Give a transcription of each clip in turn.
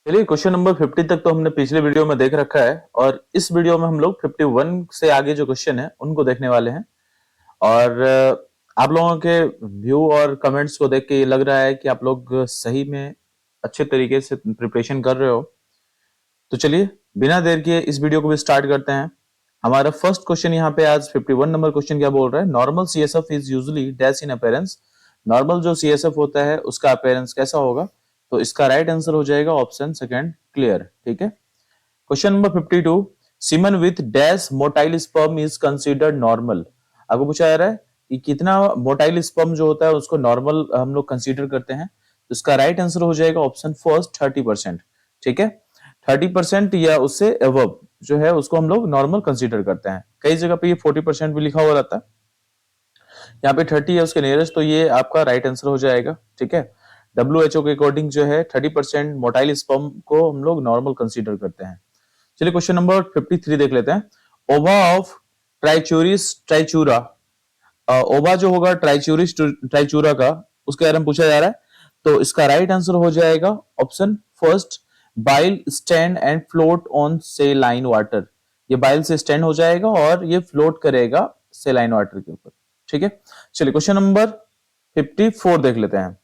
चलिए question number 50 तक तो हमने पिछले वीडियो में देख रखा है और इस वीडियो में हम लोग 51 से आगे जो क्वेश्चन है उनको देखने वाले हैं। और आप लोगों के व्यू और कमेंट्स को देख के ये लग रहा है कि आप लोग सही में अच्छे तरीके से प्रिपरेशन कर रहे हो। तो चलिए बिना देर किए इस वीडियो को भी स्टार्ट करते हैं। हमारा फर्स्ट क्वेश्चन यहाँ पे आज 51 नंबर क्वेश्चन क्या बोल रहा है, normal CSF is usually dash in appearance. Normal जो सीएसएफ होता है उसका अपीयरेंस कैसा होगा? तो इसका राइट आंसर हो जाएगा ऑप्शन सेकंड क्लियर। ठीक है। Question number 52, semen with dash motile sperm is considered normal. आपको पूछा जा रहा है कि कितना मोटाइल स्पर्म जो होता है उसको नॉर्मल हम लोग कंसीडर करते हैं। तो इसका राइट आंसर हो जाएगा ऑप्शन फर्स्ट 30%। ठीक है। 30% या उससे अबव जो है उसको हम लोग नॉर्मल कंसीडर करते हैं। कई जगह पे ये 40% भी लिखा हुआ रहता है, यहाँ पे 30 है उसके नियरेस्ट, तो ये आपका राइट आंसर हो जाएगा। ठीक है। WHO के अकॉर्डिंग जो है 30% मोटाइल स्पर्म को हम लोग नॉर्मल कंसीडर करते हैं। चलिए क्वेश्चन नंबर 53 देख लेते हैं। ओवा ऑफ ट्राइचूरिस ट्राइचूरा, ओवा जो होगा ट्राइचूरिस ट्राइचूरा का, उसके बारे में पूछा जा रहा है। तो इसका राइट आंसर हो जाएगा option first, bile stand and float on saline water. ये बाइल से स्टैंड हो जाएगा और ये फ्लोट करेगा सेलाइन वाटर के ऊपर। ठीक है। चलिए क्वेश्चन नंबर 54 देख लेते हैं।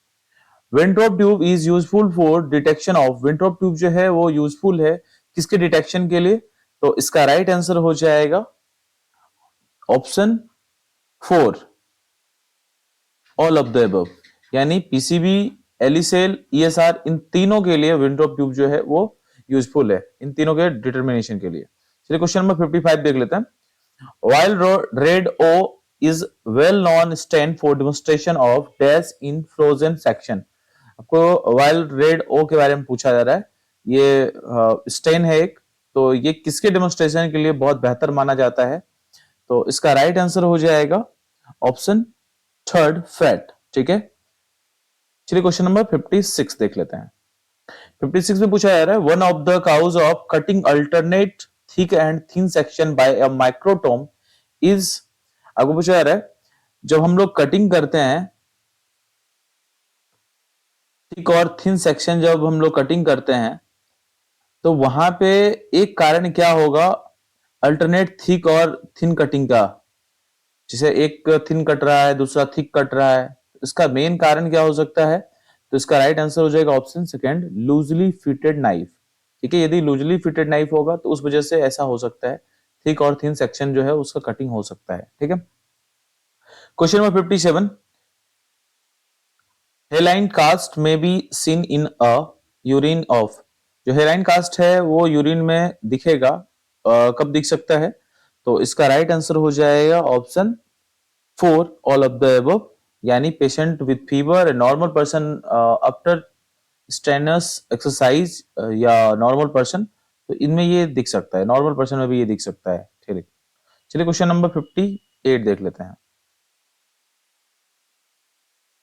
Wintrobe tube is useful for detection of, Wintrobe tube जो है वो यूजफुल है किसके डिटेक्शन के लिए? तो इसका राइट आंसर हो जाएगा option 4, all of the above. यानी पीसीबी, एलिसेल, ईएसआर, इन तीनों के लिए विंट्रोप ट्यूब जो है वो यूजफुल है, इन तीनों के डिटर्मिनेशन के लिए। चलिए क्वेश्चन नंबर 55 देख लेते हैं। While red O is well known stand for demonstration of dash in frozen section। आपको while red O के बारे में पूछा जा रहा है। ये स्टेन है एक, तो ये किसके डेमोन्स्ट्रेशन के लिए बहुत बेहतर माना जाता है? तो इसका राइट आंसर हो जाएगा ऑप्शन थर्ड, फैट। ठीक है। चलिए क्वेश्चन नंबर 56 देख लेते हैं। 56 में पूछा जा रहा है, one of the cause of cutting alternate thick and thin section by a microtome is. आपको पूछा जा रहा है जब हम लोग कटिंग करते हैं, थिक और थिन सेक्शन जब हम लोग कटिंग करते हैं, तो वहां पे एक कारण क्या होगा अल्टरनेट थिक और थिन कटिंग का? जैसे एक थिन कट रहा है, दूसरा थिक कट रहा है, इसका मेन कारण क्या हो सकता है? तो इसका राइट आंसर हो जाएगा option second, loosely fitted knife. ठीक है। यदि लूजली फिटेड नाइफ होगा तो उस वजह से ऐसा हो सकता है, थिक और थिन सेक्शन जो है उसका कटिंग हो सकता है। ठीक है। क्वेश्चन नंबर 57, हेलाइन कास्ट में be seen in a urine of. जो हेलाइन कास्ट है वो यूरिन में दिखेगा, कब दिख सकता है? तो इसका राइट आंसर हो जाएगा option 4, all of the above. यानी patient with fever, normal person after strenuous exercise, या नॉर्मल पर्सन, तो इनमें ये दिख सकता है, नॉर्मल पर्सन में भी ये दिख सकता है। ठीक है। चलिए क्वेश्चन नंबर 58 देख लेते हैं।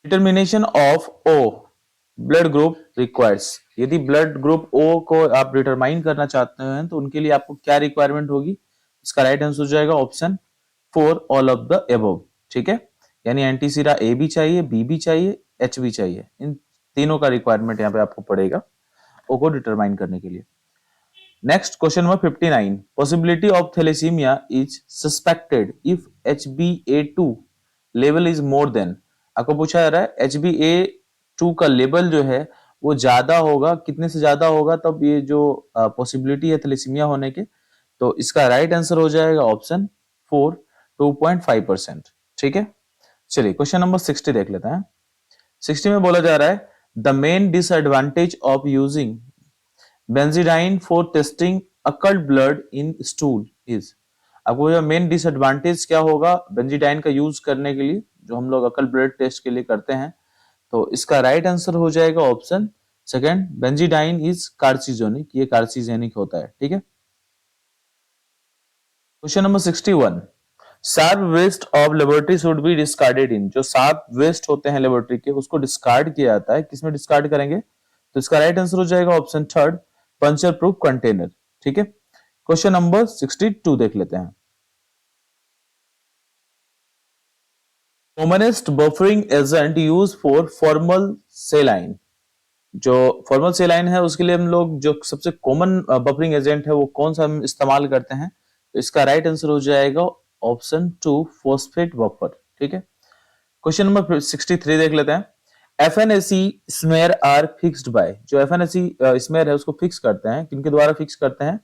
Determination of O blood group requires. यदि ब्लड ग्रुप ओ को आप डिटरमाइन करना चाहते हैं तो उनके लिए आपको क्या रिक्वायरमेंट होगी? इसका राइट आंसर हो जाएगा option 4, all of the above. ठीक है। यानी एंटीसीरा ए भी चाहिए, बी भी चाहिए, एच भी चाहिए, इन तीनों का रिक्वायरमेंट यहाँ पे आपको पड़ेगा ओ को डिटरमाइन करने के लिए। Next question number 59, possibility of thalassaemia is suspected if HbA2 level is more than. आपको पूछा जा रहा है HbA2 का लेवल जो है वो ज्यादा होगा, कितने से ज्यादा होगा तब ये जो पॉसिबिलिटी है थैलेसीमिया होने के? तो इसका राइट आंसर हो जाएगा ऑप्शन 4, 2.5%। ठीक है। चलिए क्वेश्चन नंबर 60 देख लेते हैं। 60 में बोला जा रहा है, the main disadvantage of using benzidine for testing occult blood in stool is. आपको जो मेन डिसएडवांटेज क्या होगा बेंजीडाइन का यूज करने के लिए, जो हम लोग अकल्ट ब्लड टेस्ट के लिए करते हैं? तो इसका राइट आंसर हो जाएगा option second, benzidine is carcinogenic, ये कार्सिजेनिक होता है। ठीक है। Question number 61, sharp waste of laboratory should be discarded in. जो शार्प वेस्ट होते हैं लेबोरेटरी के उसको डिस्कार्ड किया जाता है, किसमें डिस्कार्ड करेंगे? तो इसका राइट आंसर हो जाएगा option third, puncture proof container. ठीक है। क्वेश्चन नंबर 62 देख लेते हैं। Commonest buffering agent use for formal सेलाइन। जो फॉर्मल सेलाइन है उसके लिए हम लोग जो सबसे कॉमन बफरिंग एजेंट है वो कौन सा हम इस्तेमाल करते हैं, तो इसका राइट आंसर हो जाएगा ऑप्शन 2 फॉस्फेट बफर। ठीक है, क्वेश्चन नंबर 63 देख लेते हैं। FNAC smear are fixed by, जो एफएनएसी स्मेयर है उसको फिक्स करते हैं, किनके द्वारा फिक्स करते हैं?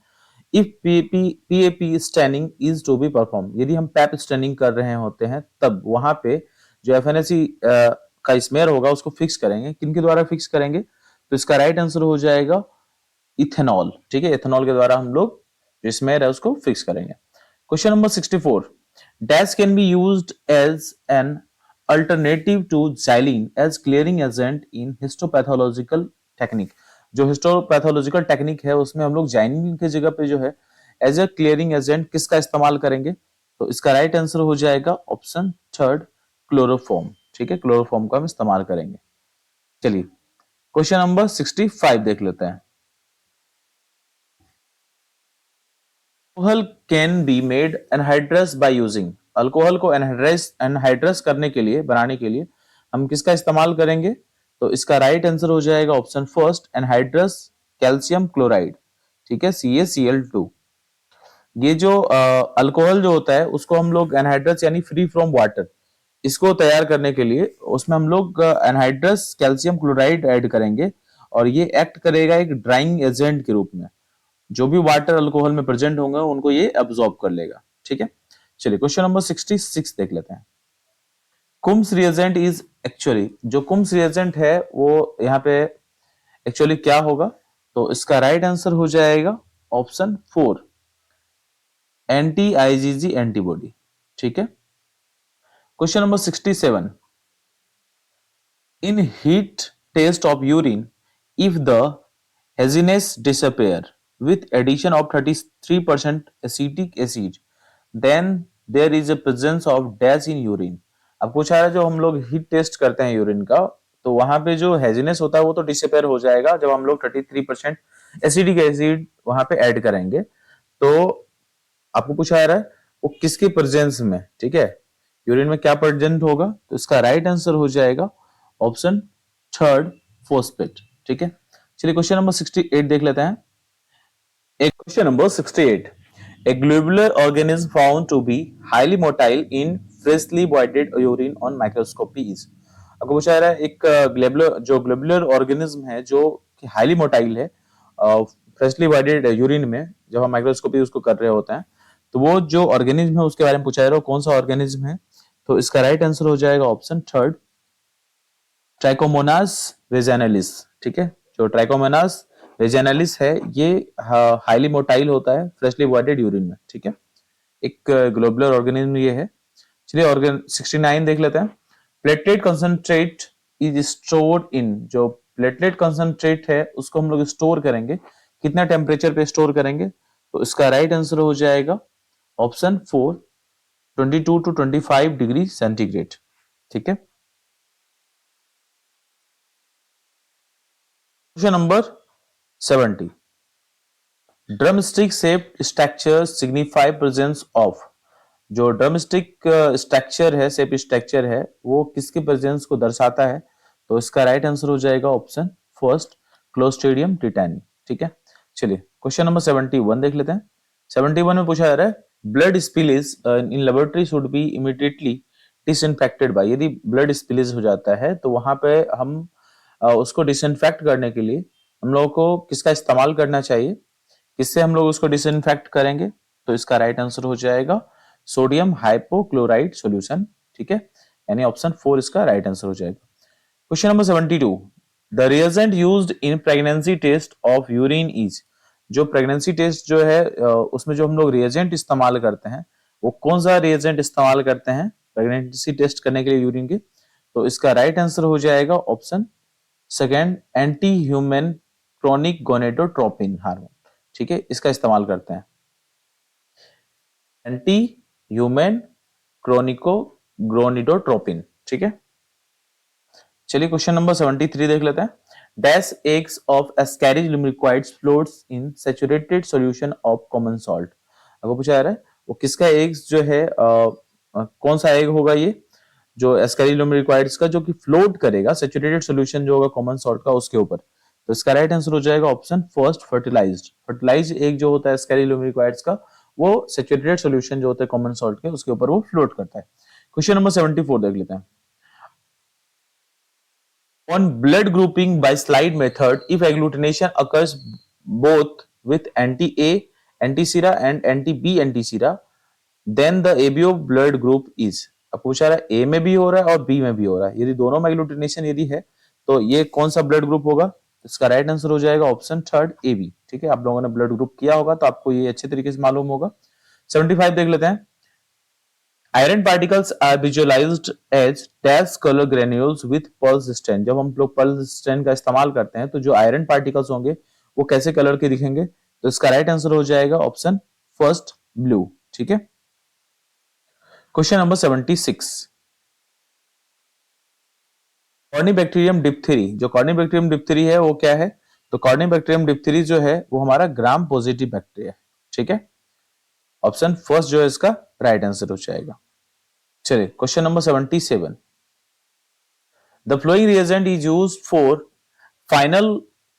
If PAP staining is to be perform, यदि हम पैप स्टैनिंग कर रहे होते हैं तब वहां पे जो एफएनएसी का स्मेयर होगा उसको फिक्स करेंगे, किनके द्वारा फिक्स करेंगे? तो इसका राइट आंसर हो जाएगा इथेनॉल। ठीक है, इथेनॉल के द्वारा हम लोग जो स्मेयर है उसको फिक्स करेंगे। Question number 64, dash can be used as an alternative to xylene as clearing agent in histopathological technique, जो हिस्टोपैथोलॉजिकल टेक्निक है उसमें हम लोग जाइनिन की जगह पे जो है एज ए क्लियरिंग एजेंट किसका इस्तेमाल करेंगे? तो इसका राइट आंसर हो जाएगा ऑप्शन 3 क्लोरोफॉर्म। ठीक है, क्लोरोफॉर्म का हम इस्तेमाल करेंगे। चलिए क्वेश्चन नंबर 65 देख लेते हैं। Alcohol can be made anhydrous by using, alcohol को एनहाइड्रस करने के लिए, बनाने के लिए हम किसका इस्तेमाल करेंगे? तो इसका राइट आंसर हो जाएगा option first anhydrous calcium chloride. ठीक है, CaCl2। ये जो अल्कोहल जो होता है उसको हम लोग एनहाइड्रस यानी फ्री फ्रॉम वाटर, इसको तैयार करने के लिए उसमें हम लोग एनहाइड्रस कैल्शियम क्लोराइड ऐड करेंगे और ये एक्ट करेगा एक ड्राइंग एजेंट के रूप में, जो भी वाटर अल्कोहल में प्रेजेंट होंगे उनको ये एब्जॉर्ब कर लेगा। ठीक है, चलिए क्वेश्चन नंबर 66 देख लेते हैं। कुम्स रिएजेंट इज एक्चुअली, जो कुम्स रिएजेंट है वो यहाँ पे एक्चुअली क्या होगा? तो इसका राइट आंसर हो जाएगा ऑप्शन 4 एंटी आईजीजी एंटीबॉडी। ठीक है, question number 67, in heat test of urine, if the haziness disappear with addition of 33% acetic acid, then there is a presence of dash in urine। अब पूछा है जो हम लोग हीट टेस्ट करते हैं यूरिन का, तो वहां पे जो हेजीनेस होता है वो तो डिसअपेयर हो जाएगा जब हम लोग 33% एसिडिक एसिड वहां पे ऐड करेंगे। तो आपको पूछा जा रहा है वो किसके प्रेजेंस में, ठीक है, यूरिन में क्या प्रेजेंट होगा? तो इसका राइट आंसर हो जाएगा ऑप्शन 3 फोस्फेट। ठीक है, चलिए क्वेश्चन नंबर 68 देख लेते हैं। एक question number 68, a globular organism found to be highly motile in freshly voided urine on microscopy is। आपको पूछा जा रहा है एक ग्लोबुलर ऑर्गेनिज्म है जो कि हाईली मोटाइल है फ्रेशली वाइडेड यूरिन में, जब हम माइक्रोस्कोपी उसको कर रहे होते हैं, तो वो जो ऑर्गेनिज्म है उसके बारे में पूछा जा रहा है, कौन सा ऑर्गेनिज्म है? तो इसका राइट आंसर हो जाएगा ऑप्शन 3 ट्राइकोमोनास वेजाइनालिस। ठीक है, जो ट्राइकोमोनास वेजाइनालिस है ये हाईली मोटाइल होता है फ्रेशली वाइडेड यूरिन में। ठीक है, एक ग्लोबुलर ऑर्गेनिज्म ये है। चलिए ऑर्गेन 69 देख लेते हैं। Platelet concentrate is stored in, जो प्लेटलेट कंसंट्रेट है उसको हम लोग स्टोर करेंगे, कितना टेम्परेचर पे स्टोर करेंगे? तो इसका राइट आंसर हो जाएगा ऑप्शन 4 22 to 25 डिग्री सेंटीग्रेड। ठीक है, question number 70, drumstick shape structure signify presence of, जो ड्रमस्टिक स्ट्रक्चर है, शेप स्ट्रक्चर है, वो किसके प्रेजेंस को दर्शाता है? तो इसका राइट आंसर हो जाएगा ऑप्शन फर्स्ट क्लोस्ट्रिडियम टिटानी। ठीक है, चलिए क्वेश्चन नंबर 71 देख लेते हैं। 71 में पूछा जा रहा है blood spillage in laboratory should be immediately disinfected by, यदि ब्लड स्पिलेज हो जाता है तो वहां पे हम उसको डिसइंफेक्ट करने के लिए हम लोगों को किसका इस्तेमाल करना चाहिए? किससे हम लोग उसको डिसइंफेक्ट करेंगे? तो इसका राइट आंसर हो जाएगा सोडियम हाइपोक्लोराइड सॉल्यूशन। ठीक है, यानी ऑप्शन 4 इसका राइट आंसर हो जाएगा। Question number 72, the reagent used in pregnancy test of urine is, जो प्रेगनेंसी टेस्ट जो है उसमें जो हम लोग रिएजेंट इस्तेमाल करते हैं वो कौन सा रिएजेंट इस्तेमाल करते हैं प्रेगनेंसी टेस्ट करने के लिए यूरिन के? तो इसका राइट आंसर हो जाएगा option second anti human chronic gonadotropin hormone. ठीक है, इसका इस्तेमाल करते हैं, एंटी ह्यूमन क्रोनिको ग्रोनिडोट्रोपिन। ठीक है, चलिए क्वेश्चन नंबर 73 देख लेते हैं। Dash eggs of ascaris liquids floats in saturated solution of common salt. आपको पूछा जा रहा है वो किसका एग्स जो है कौन सा एग होगा ये जो एस्कैरिज लिक्विड्स का, जो कि फ्लोट करेगा सैचुरेटेड सॉल्यूशन जो होगा कॉमन सॉल्ट का उसके ऊपर। तो इसका राइट आंसर हो जाएगा ऑप्शन फर्स्ट फर्टिलाइज्ड। फर्टिलाइज्ड एक जो होता है स्केलिलोमिक्वाइड्स का, वो सैचुरेटेड सॉल्यूशन जो होता है कॉमन सॉल्ट के, उसके ऊपर वो फ्लोट करता है। क्वेश्चन नंबर 74 देख लेते हैं। On blood grouping by slide method, if agglutination occurs both with anti-A antisera and anti-B antisera, then the ABO blood group is। अब पूछा रहा है A में भी हो रहा है और B में भी हो रहा है, यदि दोनों में एग्लूटिनेशन यदि है तो ये कौन सा ब्लड ग्रुप होगा? इसका राइट आंसर हो जाएगा ऑप्शन थर्ड AB। ठीक है, आप लोगों ने ब्लड ग्रुप किया होगा तो आपको ये अच्छे तरीके से मालूम होगा। 75 देख लेते हैं। Iron particles are visualized as dash colour granules with Perls stain. जब हम लोग पल्स स्ट्रेन का इस्तेमाल करते हैं तो जो आयरन पार्टिकल्स होंगे वो कैसे कलर के दिखेंगे? तो इसका राइट आंसर हो जाएगा ऑप्शन फर्स्ट ब्लू। ठीक है, क्वेश्चन नंबर 76। कॉर्निबैक्टीरियम डिप्थेरी, जो कॉर्निबैक्टीरियम डिप्थेरी है वो क्या है? तो कॉर्निबैक्टीरियम डिप्थेरी जो है वो हमारा ग्राम पॉजिटिव बैक्टीरिया है। ठीक है, ऑप्शन फर्स्ट जो है इसका राइट आंसर हो जाएगा। चलिए question number 77। The flowing reagent is used for final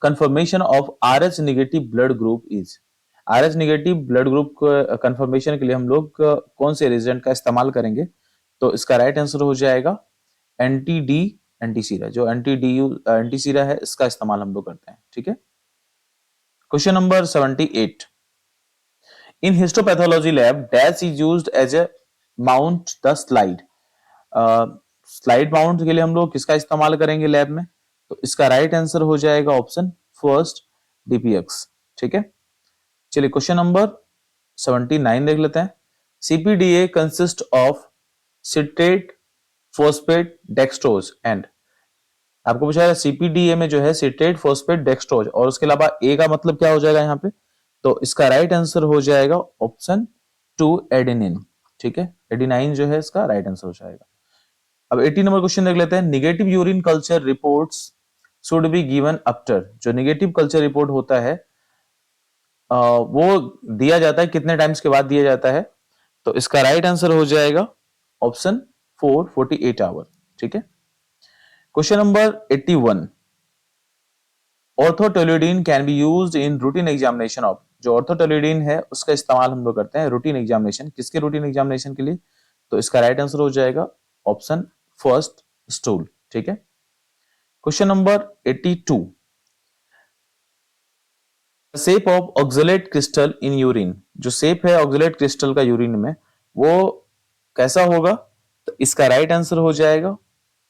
confirmation of RH negative blood group is। RH negative blood group confirmation के लिए हम लोग कौन से रिएजेंट का इस्तेमाल करेंगे? तो इसका राइट आंसर हो जाएगा एंटी डी एंटीसीरा। जो एंटी डी एंटीसीरा है इसका इस्तेमाल हम लोग करते हैं। ठीक है, question number 78। In histopathology lab dash is used as a mount the slide. Slide mount के लिए हम लोग किसका इस्तेमाल करेंगे लैब में? तो इसका राइट आंसर हो जाएगा ऑप्शन फर्स्ट डीपीएक्स। ठीक है, चलिए क्वेश्चन नंबर 79 देख लेते हैं। CPDA consist of citrate phosphate dextrose and. आपको पूछा है सीपीडीए में जो है सिट्रेट फॉस्फेट डेक्सट्रोज और उसके अलावा ए का मतलब क्या हो जाएगा यहाँ पे? तो इसका राइट आंसर हो जाएगा ऑप्शन टू एडेनिन। ठीक है, एडेनाइन जो है इसका राइट आंसर हो जाएगा। अब 80 नंबर क्वेश्चन देख लेते हैं। Negative urine culture reports should be given after. जो निगेटिव कल्चर रिपोर्ट होता है वो दिया जाता है कितने टाइम्स के बाद दिया जाता है? तो इसका राइट आंसर हो जाएगा ऑप्शन 4 48 आवर। ठीक है, question number 81। Orthotolidine can be used in routine examination of. जो ऑर्थोटोलिडीन है उसका इस्तेमाल हम लोग करते हैं रूटीन एग्जामिनेशन। किसके रूटीन एग्जामिनेशन के लिए? तो इसका राइट आंसर हो जाएगा ऑप्शन फर्स्ट स्टूल। ठीक है, question number 82। Shape of oxalate crystal in urine. जो शेप है ऑक्सलेट क्रिस्टल का यूरिन में वो कैसा होगा? तो इसका राइट आंसर हो जाएगा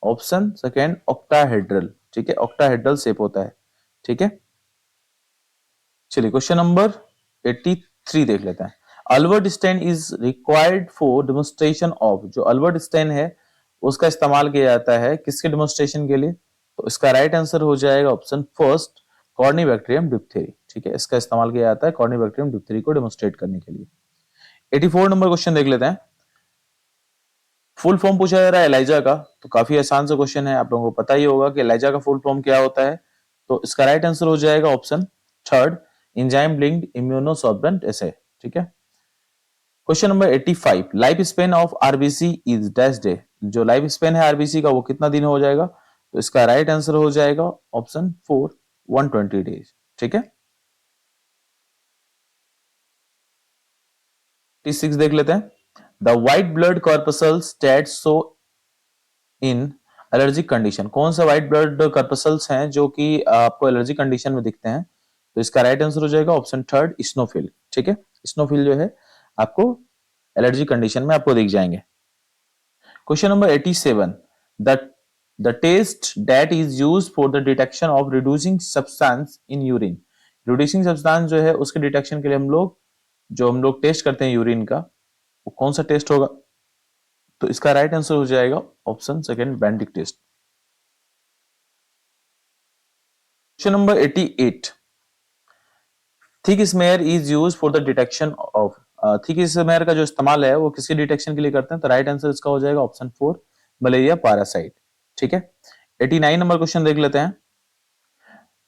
ऑप्शन सेकेंड ऑक्टाहेड्रल। ठीक है, ऑक्टाहेड्रल शेप होता है। ठीक है, चलिए क्वेश्चन नंबर 83 देख लेते हैं। Albert stain is required for demonstration of. जो अल्बर्ट स्टेन है उसका इस्तेमाल किया जाता है किसके डेमोन्स्ट्रेशन के लिए? तो इसका राइट आंसर हो जाएगा ऑप्शन फर्स्ट कॉर्निबैक्टीरियम डिप्थेरी। ठीक है, इसका इस्तेमाल किया जाता है कॉर्निबैक्टीरियम डिप्थेरी को डेमोन्स्ट्रेट करने के लिए। 84 नंबर क्वेश्चन देख लेते हैं। फुल फॉर्म पूछा जा रहा है एलाइजा का, तो काफी आसान सा क्वेश्चन है, आप लोगों को पता ही होगा कि एलाइजा का फुल फॉर्म क्या होता है। तो इसका राइट आंसर हो जाएगा option third enzyme linked immunosorbent assay. ठीक है, question number 85। Life span of RBC is dash day. जो लाइफ स्पेन है आरबीसी का वो कितना दिन हो जाएगा? तो इसका राइट आंसर हो जाएगा ऑप्शन 4 120 डेज। ठीक है, 86 देख लेते हैं। The white blood corpuscles that show in allergic condition. कौन सा व्हाइट ब्लड कॉर्पसल्स हैं जो कि आपको एलर्जी कंडीशन में दिखते हैं? तो इसका राइट आंसर हो जाएगा ऑप्शन थर्ड स्नोफिल। ठीक है, स्नोफिल जो है आपको एलर्जी कंडीशन में आपको दिख जाएंगे। Question number 87। The the test that is used for the detection of reducing substance in urine. Reducing substance जो है उसके डिटेक्शन के लिए हम लोग टेस्ट करते हैं यूरिन का, वो कौन सा टेस्ट होगा? तो इसका राइट आंसर हो जाएगा option second Benedict test. Question number 88। Thick smear is used for the detection of. Thick smear का जो इस्तेमाल है वो किसके डिटेक्शन के लिए करते हैं? तो राइट आंसर इसका हो जाएगा ऑप्शन 4 मलेरिया पैरासाइट। ठीक है, 89 नंबर क्वेश्चन देख लेते हैं।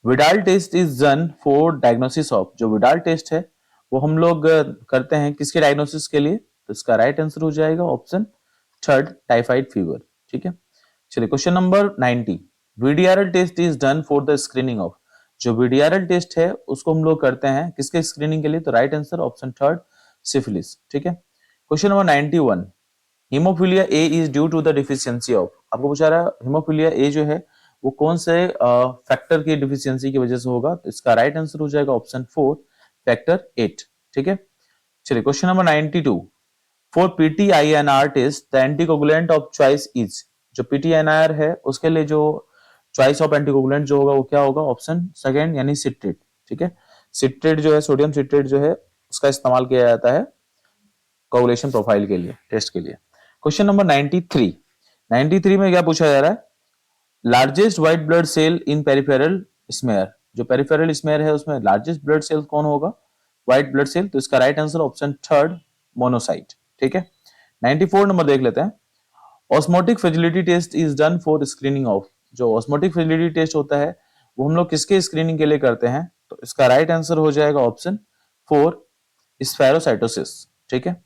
Widal test is done for diagnosis of. जो विडाल टेस्ट है वो हम लोग करते हैं किसके डायग्नोसिस के लिए? तो इसका राइट आंसर हो जाएगा ऑप्शन थर्ड टाइफाइड फीवर। ठीक है, चलिए question number 90। VDRL test is done for the screening of. जो वीडीआरएल टेस्ट है उसको हम लोग करते हैं किसके स्क्रीनिंग के लिए, तो right answer option third syphilis. ठीक है। Question number 91, haemophilia A is due to the deficiency of, आपको पूछा रहा है हीमोफीलिया ए जो है वो कौन से फैक्टर की डिफिशियंसी की वजह से होगा, तो इसका राइट आंसर हो जाएगा ऑप्शन 4 फैक्टर 8। ठीक है। चलिए question number 92, for PT INR test the anticoagulant of choice is, जो पीटीआईएनआर है उसके लिए जो चॉइस ऑफ एंटीकोगुलेंट जो होगा वो क्या होगा, ऑप्शन सेकंड यानी सिट्रेट। ठीक है। सिट्रेट जो है, सोडियम सिट्रेट जो है उसका इस्तेमाल किया जाता है कोगुलेशन प्रोफाइल के लिए, टेस्ट के लिए। क्वेश्चन नंबर 93, 93 में क्या पूछा जा रहा है, लार्जेस्ट व्हाइट ब्लड सेल इन पेरिफेरल स्मेयर, जो पेरिफेरल स्मेयर है उसमें लार्जेस्ट ब्लड सेल कौन होगा, व्हाइट ब्लड सेल, तो इसका right answer option third monocyte. ठीक है। 94 नंबर देख लेते हैं, osmotic fragility test is done for screening of, जो ऑस्मोटिक फिजिलिटी टेस्ट होता है वो हम लोग किसके स्क्रीनिंग के लिए करते हैं, तो इसका राइट आंसर हो जाएगा ऑप्शन 4 स्फेरोसाइटोसिस। ठीक है।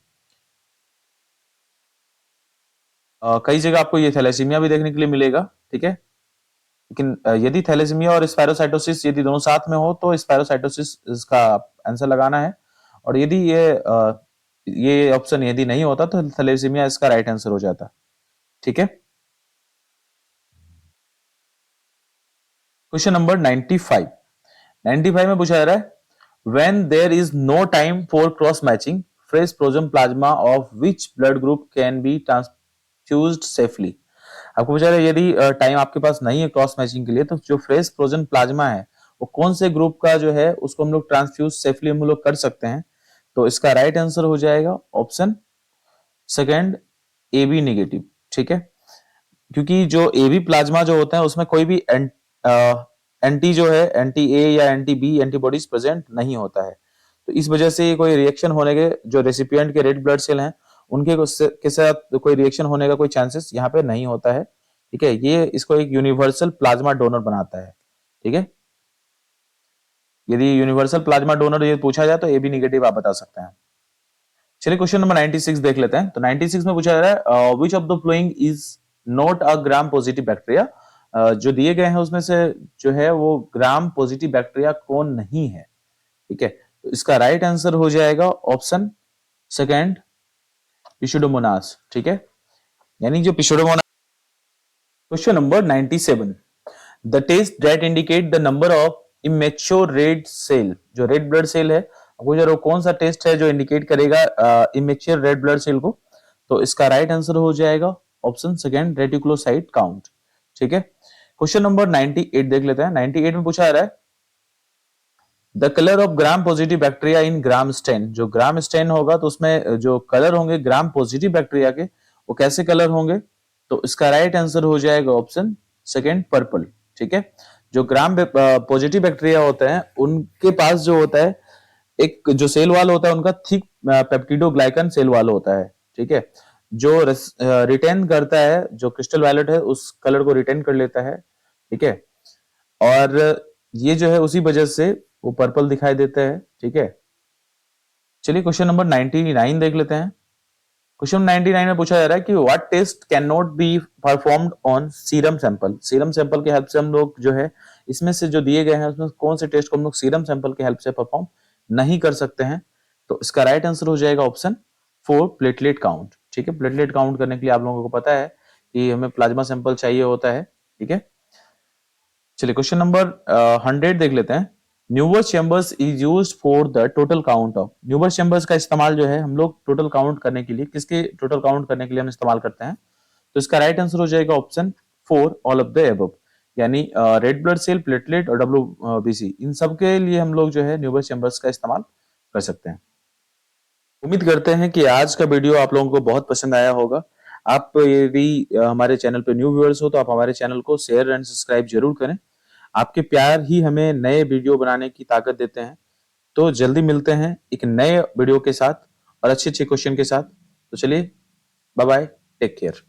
कई जगह आपको ये थैलेसीमिया भी देखने के लिए मिलेगा। ठीक है। लेकिन यदि थैलेसीमिया और स्पायरोसाइटोसिस यदि दोनों साथ में हो तो स्पायरोसाइटोसिस इसका आंसर लगाना है, और यदि ये ऑप्शन यदि नहीं होता तो थैलेसीमिया इसका राइट आंसर हो जाता। ठीक है। क्वेश्चन नंबर 95, 95 में पूछा जा रहा है, when there is no time for cross matching fresh frozen plasma of which blood group can be transfused safely, आपको पूछा है यदि टाइम आपके पास नहीं है क्रॉस मैचिंग के लिए तो जो फ्रेश फ्रोजन प्लाज्मा है वो कौन से ग्रुप का जो है उसको हम लोग ट्रांसफ्यूज सेफली हम लोग कर सकते हैं, तो इसका राइट आंसर हो जाएगा option second A B negative. ठीक है। क्योंकि जो ए बी प्लाज्मा जो होता है उसमें कोई भी एंटी जो है एंटी ए या एंटी बी एंटीबॉडीज प्रेजेंट नहीं होता है, तो इस वजह से कोई रिएक्शन होने के जो रेसिपिएंट के रेड ब्लड सेल हैं उनके के साथ कोई रिएक्शन होने का कोई चांसेस यहाँ पे नहीं होता है। ठीक है। ये इसको एक यूनिवर्सल प्लाज्मा डोनर बनाता है। ठीक है। यदि यूनिवर्सल प्लाज्मा डोनर ये पूछा जाए तो ए बी निगेटिव आप बता सकते हैं। चलिए क्वेश्चन नंबर 96 देख लेते हैं, तो 96 में पूछा जा रहा है, which of the following is not a gram positive bacteria, जो दिए गए हैं उसमें से जो है वो ग्राम पॉजिटिव बैक्टीरिया कौन नहीं है। ठीक है। तो इसका राइट आंसर हो जाएगा ऑप्शन सेकंड पिस्यूडोमोनास। ठीक है। यानी जो pseudomonas. Question number 97, the test that indicate the number of immature red cell, जो रेड ब्लड सेल है आपको जरा कौन सा टेस्ट है जो इंडिकेट करेगा इमेच्योर रेड ब्लड सेल को, तो इसका राइट आंसर हो जाएगा ऑप्शन सेकंड रेटिकुलोसाइट काउंट। ठीक है। क्वेश्चन नंबर 98 देख लेते हैं, 98 में पूछा जा रहा है, the colour of Gram positive bacteria in Gram stain, जो ग्राम स्टेन होगा तो उसमें जो कलर होंगे ग्राम पॉजिटिव बैक्टीरिया के वो कैसे कलर होंगे, तो इसका राइट आंसर हो जाएगा ऑप्शन सेकंड पर्पल। ठीक है। जो ग्राम पॉजिटिव बैक्टीरिया होते हैं उनके पास जो होता है एक जो सेल वाल होता है उनका थिक पेप्टिडोग्लाइकन सेल वाल होता है। ठीक है। जो रिटेन करता है जो क्रिस्टल वायलेट है उस कलर को रिटेन कर लेता है। ठीक है। और ये जो है उसी वजह से वो पर्पल दिखाई देता है। ठीक है। चलिए क्वेश्चन नंबर 99 देख लेते हैं। क्वेश्चन 99 में पूछा जा रहा है कि what test can not be performed on serum sample, serum sample की हेल्प से हम लोग जो है इसमें से जो दिए गए हैं उसमें कौन से टेस्ट को हम लोग सीरम सैंपल की हेल्प से परफॉर्म नहीं कर सकते हैं, तो इसका राइट आंसर हो जाएगा ऑप्शन 4 प्लेटलेट काउंट। ठीक है। प्लेटलेट काउंट करने के लिए आप लोगों को पता है कि हमें प्लाज्मा सैंपल चाहिए होता है। ठीक है। चलिए क्वेश्चन नंबर 100 देख लेते हैं, Neubauer's chambers is used for the total count of, Neubauer's chambers का इस्तेमाल जो है हम लोग टोटल काउंट करने के लिए किसके टोटल काउंट करने के लिए हम इस्तेमाल करते हैं, तो इसका राइट आंसर हो जाएगा option 4 all of the above, यानी रेड ब्लड सेल प्लेटलेट और WBC इन सब के लिए हम लोग जो है न्यूबर्स चैम्बर्स का इस्तेमाल कर सकते हैं। उम्मीद करते हैं कि आज का वीडियो आप लोगों को बहुत पसंद आया होगा। आप यदि हमारे चैनल पे न्यू व्यूअर्स हो तो आप हमारे चैनल को शेयर एंड सब्सक्राइब जरूर करें। आपके प्यार ही हमें नए वीडियो बनाने की ताकत देते हैं। तो जल्दी मिलते हैं एक नए वीडियो के साथ और अच्छे अच्छे क्वेश्चन के साथ। तो चलिए बाय बाय, टेक केयर।